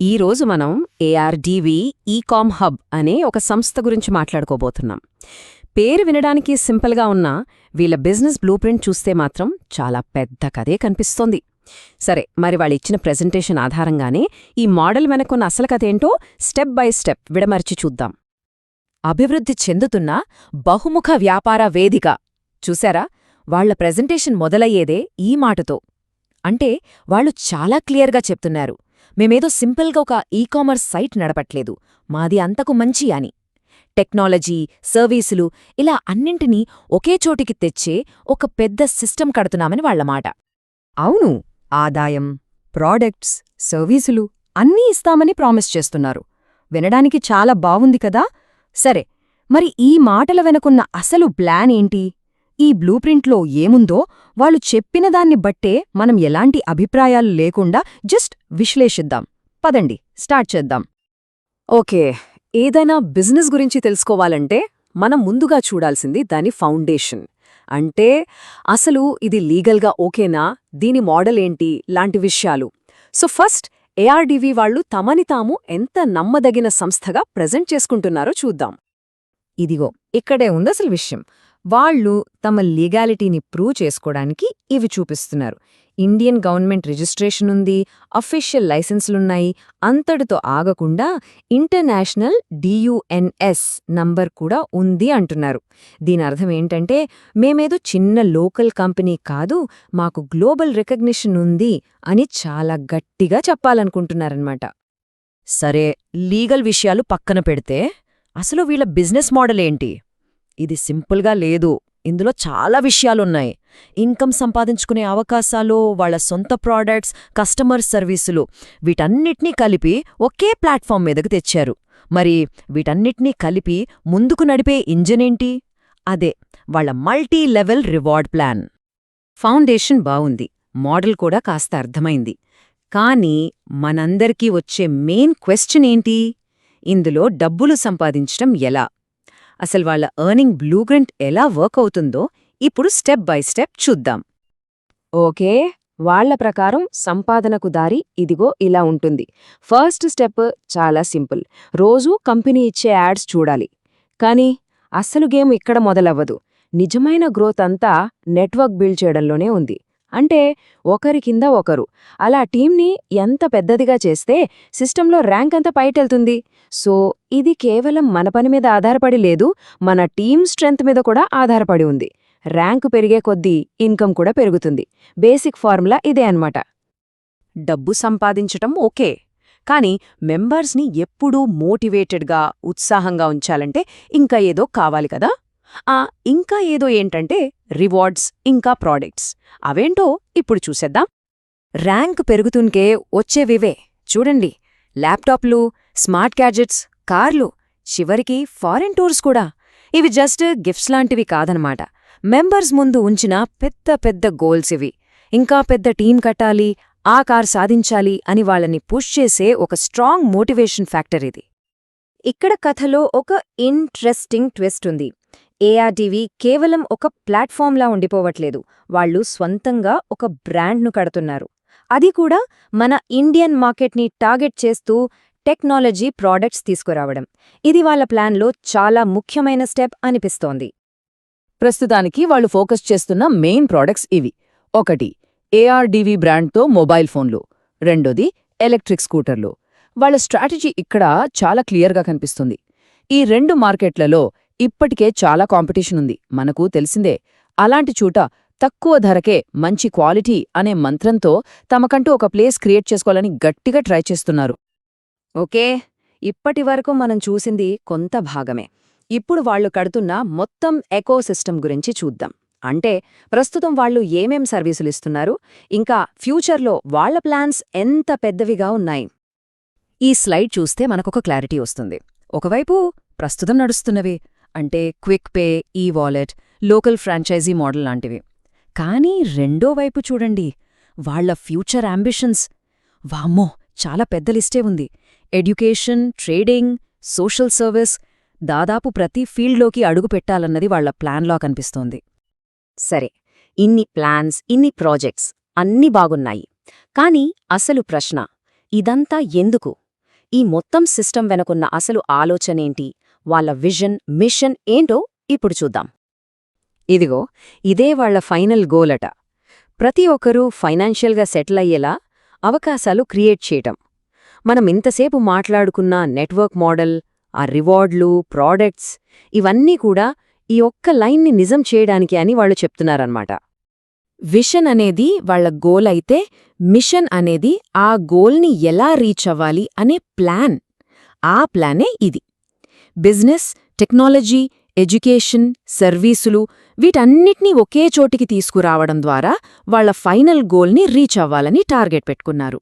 ఈరోజు మనం ఏఆర్డీవీ e-com hub అనే ఒక సంస్థ గురించి మాట్లాడుకోబోతున్నాం. పేరు వినడానికి సింపుల్గా ఉన్నా వీళ్ళ బిజినెస్ బ్లూప్రింట్ చూస్తే మాత్రం చాలా పెద్ద కథే కనిపిస్తోంది. సరే, మరి వాళ్ళిచ్చిన ప్రెజెంటేషన్ ఆధారంగానే ఈ మోడల్ వెనకున్న అసలు కథేంటో స్టెప్ బై స్టెప్ విడమర్చి చూద్దాం. అభివృద్ధి చెందుతున్న బహుముఖ వ్యాపార వేదిక చూశారా? వాళ్ల ప్రెజెంటేషన్ మొదలయ్యేదే ఈ మాటతో. అంటే వాళ్ళు చాలా క్లియర్గా చెప్తున్నారు, మేమేదో సింపుల్గా ఒక ఈకామర్స్ సైట్ నడపట్లేదు, మాది అంతకు మంచి అని. టెక్నాలజీ, సర్వీసులు ఇలా అన్నింటినీ ఒకే చోటికి తెచ్చే ఒక పెద్ద సిస్టమ్ కడుతున్నామని వాళ్లమాట. అవును, ఆదాయం, ప్రాడక్ట్స్, సర్వీసులు అన్నీ ఇస్తామని ప్రామిస్ చేస్తున్నారు. వినడానికి చాలా బావుంది కదా. సరే, మరి ఈ మాటల వెనుకున్న అసలు ప్లాన్ ఏంటి? ఈ బ్లూప్రింట్లో ఏముందో వాళ్ళు చెప్పిన దాన్ని బట్టే మనం ఎలాంటి అభిప్రాయాలు లేకుండా జస్ట్ విశ్లేషిద్దాం. పదండి, స్టార్ట్ చేద్దాం. ఓకే, ఏదైనా బిజినెస్ గురించి తెలుసుకోవాలంటే మనం ముందుగా చూడాల్సింది దాని ఫౌండేషన్. అంటే అసలు ఇది లీగల్గా ఓకేనా, దీని మోడల్ ఏంటి లాంటి విషయాలు. సో ఫస్ట్ ఏఆర్డీవీ వాళ్ళు తమని తాము ఎంత నమ్మదగిన సంస్థగా ప్రెజెంట్ చేసుకుంటున్నారో చూద్దాం. ఇదిగో ఇక్కడే ఉందసలు విషయం. వాళ్ళు తమ లీగాలిటీని ప్రూవ్ చేసుకోవడానికి ఇవి చూపిస్తున్నారు. ఇండియన్ గవర్నమెంట్ రిజిస్ట్రేషన్ ఉంది, అఫీషియల్ లైసెన్సులున్నాయి. అంతటితో ఆగకుండా ఇంటర్నేషనల్ డియుఎన్ఎస్ నంబర్ కూడా ఉంది అంటున్నారు. దీనర్థం ఏంటంటే మేమేదో చిన్న లోకల్ కంపెనీ కాదు, మాకు గ్లోబల్ రికగ్నిషన్ ఉంది అని చాలా గట్టిగా చెప్పాలనుకుంటున్నారన్నమాట. సరే, లీగల్ విషయాలు పక్కన పెడితే అసలు వీళ్ళ బిజినెస్ మోడల్ ఏంటి? ఇది సింపుల్గా లేదు, ఇందులో చాలా విషయాలున్నాయి. ఇన్కమ్ సంపాదించుకునే అవకాశాలు, వాళ్ల సొంత ప్రోడక్ట్స్, కస్టమర్ సర్వీసులు వీటన్నిటినీ కలిపి ఒకే ప్లాట్ఫామ్ మీదకు తెచ్చారు. మరి వీటన్నిటినీ కలిపి ముందుకు నడిపే ఇంజనేంటి? అదే వాళ్ల multi level reward plan. Foundation బావుంది, మోడల్ కూడా కాస్త అర్థమైంది. కానీ మనందరికీ వచ్చే మెయిన్ క్వశ్చన్ ఏంటి? ఇందులో డబ్బులు సంపాదించటం ఎలా? అసలు వాళ్ల ఎర్నింగ్ బ్లూప్రింట్ ఎలా వర్క్ అవుతుందో ఇప్పుడు స్టెప్ బై స్టెప్ చూద్దాం. ఓకే, వాళ్ల ప్రకారం సంపాదనకు దారి ఇదిగో ఇలా ఉంటుంది. ఫస్ట్ స్టెప్ చాలా సింపుల్, రోజూ కంపెనీ ఇచ్చే యాడ్స్ చూడాలి. కానీ అసలు గేమ్ ఇక్కడ మొదలవ్వదు. నిజమైన గ్రోత్ అంతా నెట్వర్క్ బిల్డ్ చేయడంలోనే ఉంది. అంటే ఒకరి కింద ఒకరు, అలా టీంని ఎంత పెద్దదిగా చేస్తే సిస్టంలో ర్యాంక్ అంత పైటెళ్తుంది. సో ఇది కేవలం మన పని మీద ఆధారపడి లేదు, మన టీమ్ స్ట్రెంగ్త్ మీద కూడా ఆధారపడి ఉంది. ర్యాంకు పెరిగే కొద్దీ ఇన్కమ్ కూడా పెరుగుతుంది. బేసిక్ ఫార్ములా ఇదే అన్నమాట. డబ్బు సంపాదించటం ఓకే, కానీ మెంబర్స్ని ఎప్పుడూ మోటివేటెడ్గా, ఉత్సాహంగా ఉంచాలంటే ఇంకా ఏదో కావాలి కదా. ఇంకా ఏదో ఏంటంటే రివార్డ్స్, ఇంకా ప్రాడక్ట్స్. అవేంటో ఇప్పుడు చూసేద్దాం. ర్యాంక్ పెరుగుతుంకే వచ్చేవివే చూడండి, ల్యాప్టాప్లు, స్మార్ట్ గ్యాడ్జెట్స్, కార్లు, చివరికి ఫారెన్ టూర్స్ కూడా. ఇవి జస్ట్ గిఫ్ట్స్ లాంటివి కాదనమాట, మెంబర్స్ ముందు ఉంచిన పెద్ద పెద్ద గోల్స్ ఇవి. ఇంకా పెద్ద టీం కట్టాలి, ఆ కార్ సాధించాలి అని వాళ్ళని పుష్ చేసే ఒక స్ట్రాంగ్ మోటివేషన్ ఫ్యాక్టర్ ఇది. ఇక్కడ కథలో ఒక ఇంట్రెస్టింగ్ ట్విస్ట్ ఉంది. ఏఆర్డీవీ కేవలం ఒక ప్లాట్ఫామ్లా ఉండిపోవట్లేదు, వాళ్లు స్వంతంగా ఒక బ్రాండ్ను కడుతున్నారు. అది కూడా మన ఇండియన్ మార్కెట్ని టార్గెట్ చేస్తూ టెక్నాలజీ ప్రాడక్ట్స్ తీసుకురావడం. ఇది వాళ్ల ప్లాన్లో చాలా ముఖ్యమైన స్టెప్ అనిపిస్తోంది. ప్రస్తుతానికి వాళ్ళు ఫోకస్ చేస్తున్న మెయిన్ ప్రాడక్ట్స్ ఇవి. ఒకటి, ఏఆర్డీవీ బ్రాండ్తో మొబైల్ ఫోన్లు. రెండోది, ఎలక్ట్రిక్ స్కూటర్లు. వాళ్ల స్ట్రాటజీ ఇక్కడ చాలా క్లియర్గా కనిపిస్తుంది. ఈ రెండు మార్కెట్లలో ఇప్పటికే చాలా కాంపిటీషన్ ఉంది, మనకు తెలిసిందే. అలాంటి చోట తక్కువ ధరకే మంచి క్వాలిటీ అనే మంత్రంతో తమకంటూ ఒక ప్లేస్ క్రియేట్ చేసుకోవాలని గట్టిగా ట్రై చేస్తున్నారు. ఓకే, ఇప్పటివరకు మనం చూసింది కొంత భాగమే. ఇప్పుడు వాళ్లు కడుతున్న మొత్తం ఎకోసిస్టమ్ గురించి చూద్దాం. అంటే ప్రస్తుతం వాళ్లు ఏమేం సర్వీసులిస్తున్నారు, ఇంకా ఫ్యూచర్లో వాళ్ల ప్లాన్స్ ఎంత పెద్దవిగా ఉన్నాయి. ఈ స్లైడ్ చూస్తే మనకొక క్లారిటీ వస్తుంది. ఒకవైపు ప్రస్తుతం నడుస్తున్నవి, అంటే క్విక్ పే, ఈ వాలెట్, లోకల్ ఫ్రాంచైజీ మోడల్ లాంటివి. కానీ రెండో వైపు చూడండి, వాళ్ల ఫ్యూచర్ అంబిషన్స్. వామ్మో, చాలా పెద్ద లిస్టే ఉంది. ఎడ్యుకేషన్, ట్రేడింగ్, సోషల్ సర్వీస్, దాదాపు ప్రతి ఫీల్డ్లోకి అడుగు పెట్టాలన్నది వాళ్ల ప్లాన్లా కనిపిస్తోంది. సరే, ఇన్ని ప్లాన్స్, ఇన్ని ప్రాజెక్ట్స్ అన్నీ బాగున్నాయి. కానీ అసలు ప్రశ్న, ఇదంతా ఎందుకు? ఈ మొత్తం సిస్టమ్ వెనుకున్న అసలు ఆలోచనేంటి, వాళ్ళ విజన్, మిషన్ ఏంటో ఇప్పుడు చూద్దాం. ఇదిగో ఇదే వాళ్ల ఫైనల్ గోలట. ప్రతి ఒక్కరూ ఫైనాన్షియల్గా సెటిల్ అయ్యేలా అవకాశాలు క్రియేట్ చేయటం. మనం ఇంతసేపు మాట్లాడుకున్న నెట్వర్క్ మోడల్, ఆ రివార్డ్లు, ప్రోడక్ట్స్ ఇవన్నీ కూడా ఈ ఒక్క లైన్ని నిజం చేయడానికి అని వాళ్ళు చెప్తున్నారన్నమాట. విషన్ అనేది వాళ్ళ గోల్ అయితే, మిషన్ అనేది ఆ గోల్ని ఎలా రీచ్ అవ్వాలి అనే ప్లాన్. ఆ ప్లానే ఇది. బిజినెస్, టెక్నాలజీ, ఎడ్యుకేషన్, సర్వీసులు వీటన్నిటినీ ఒకే చోటికి తీసుకురావడం ద్వారా వాళ్ళ ఫైనల్ గోల్ని రీచ్ అవ్వాలని టార్గెట్ పెట్టుకున్నారు.